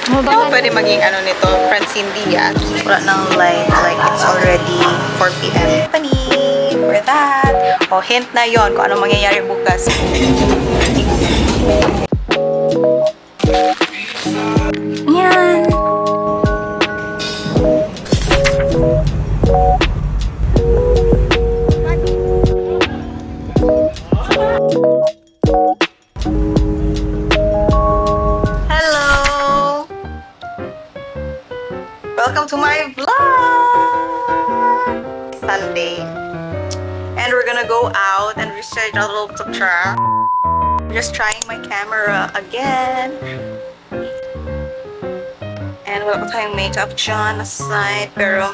Ano pwede maging ano nito, Francine Diaz? Wala nang light, like it's already 4 p.m. Company for that. O, hint na yon kung ano mangyayari bukas. Yan. Hello! Welcome to my vlog! Sunday. And we're gonna go out and research a little picture. Just trying my camera again. And wala pa tayong makeup dyan aside. Pero,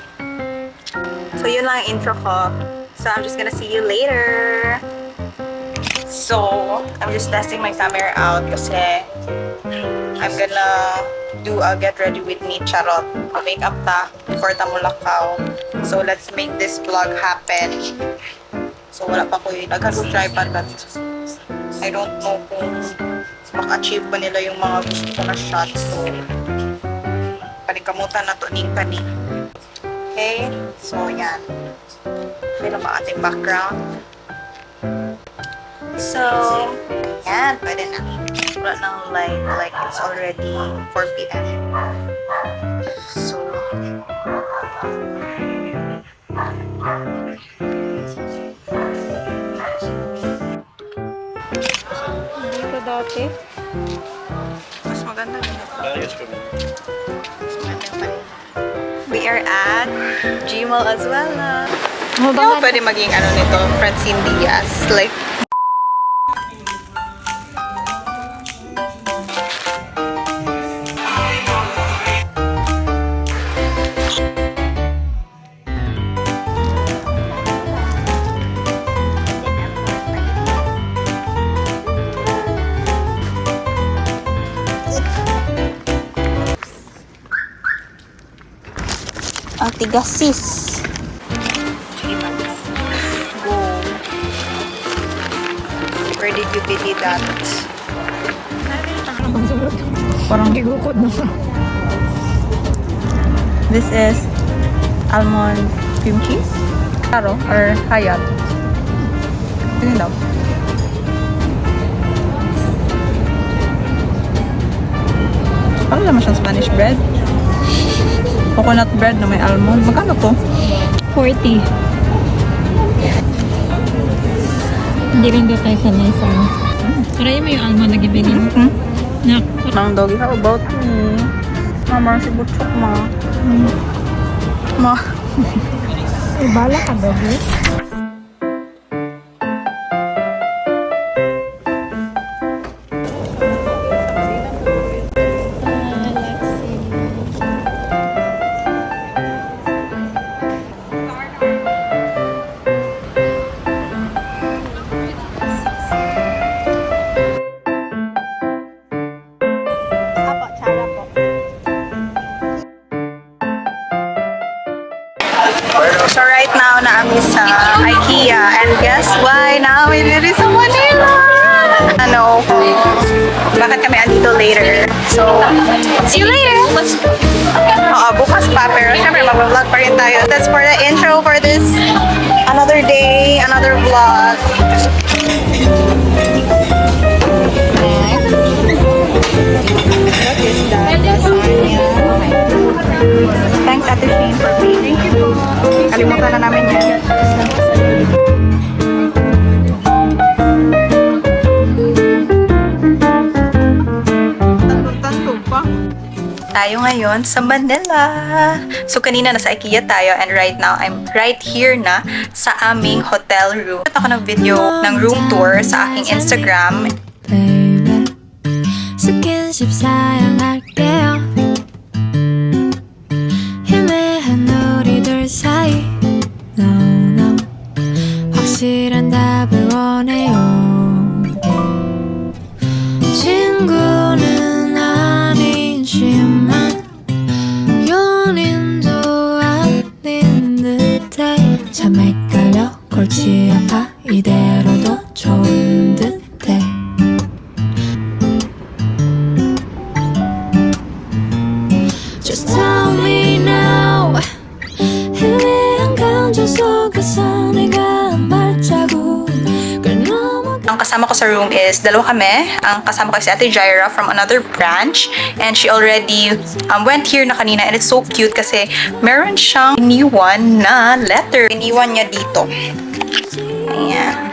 so yun lang ang intro ko. So I'm just gonna see you later. So, I'm just testing my camera out kasi I'm gonna do a get ready with me charot. Makeup ta before ta mulakaw. So let's make this vlog happen. So wala pa ko yung nag-tripod but I don't know kung maka-achieve pa nila yung mga gusto ko na shots. So panikamutan na to ning kani. Okay? So yan. May naman ating background. So, yan, pwede na. Wala nang light, like it's already 4 p.m. So, dito dati. Mas maganda rin ito. Mas maganda pa rin. We are at Gmail as well na. Ano pwede maging ano nito, Francine Diaz? Like, ang tigasis. Go. Where did you bili that? Parang gigukod na pa. This is almond cream cheese. Taro or hayat. Tingin daw. Parang naman siyang Spanish bread. Coconut bread na may almond. Magkano to? 40. Hindi rin daw tayo sanay sa ano. Try mo yung almond na gibigin. Nak. Nang doggy, how about me? Mama, si Butchok, ma. Ma. Ibala ka, doggy. So right now, naami sa IKEA. And guess why? Naami dito sa Manila! Ano kung bakit kami andito later. So, see you later! Oo, bukas pa. Pero syempre, mag-vlog pa rin tayo. That's for the intro for this another day, another vlog. What is that? Lasagna. Thanks, Ate Shane, for paying. Thank you po. Kalimutan na namin yan. Tanto pa. Tayo ngayon sa Manila. So, kanina nasa IKEA tayo and right now, I'm right here na sa aming hotel room. Ito ako ng video ng room tour sa aking Instagram. Baby, 스킨십 사양할게요. 희미한 우리 둘 사이 No, no 확실한 답을 원해요. 친구는 아니지만 연인도 아닌 듯해. 참 헷갈려 골치 아파 이대로도 좋은 듯해. Just tell me now 희미한 감정 속에서 내가 한 발자국을 넘어 Ang kasama ko sa room is dalawa kami. Ang kasama ko si Ate Jaira from another branch. And she already went here na kanina. And it's so cute kasi meron siyang iniwan na letter. Iniwan niya dito. Ayan.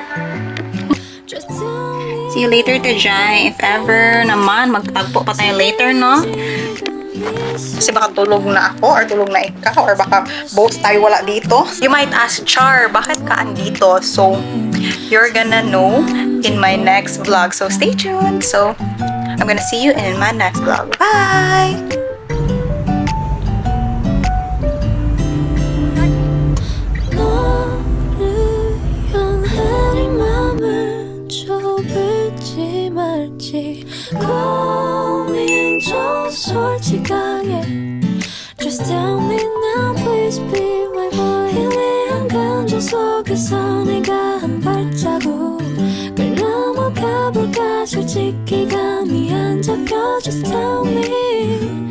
Just tell me See you later, Tejay. If ever naman, magtagpo pa tayo later, no? Kasi baka tulog na ako or tulog na ikaw or baka both tayo wala dito. You might ask, Char, bakit ka andito? So, you're gonna know in my next vlog. So, stay tuned. So, I'm gonna see you in my next vlog. Bye! 너를 향해 맘을 좁을지 말지 고민 좀 솔직하게 Just tell me now please be my boy 희미한 감정 속에서 내가 한 발자국을 넘어가 볼까 솔직히 감이 안 잡혀 Just tell me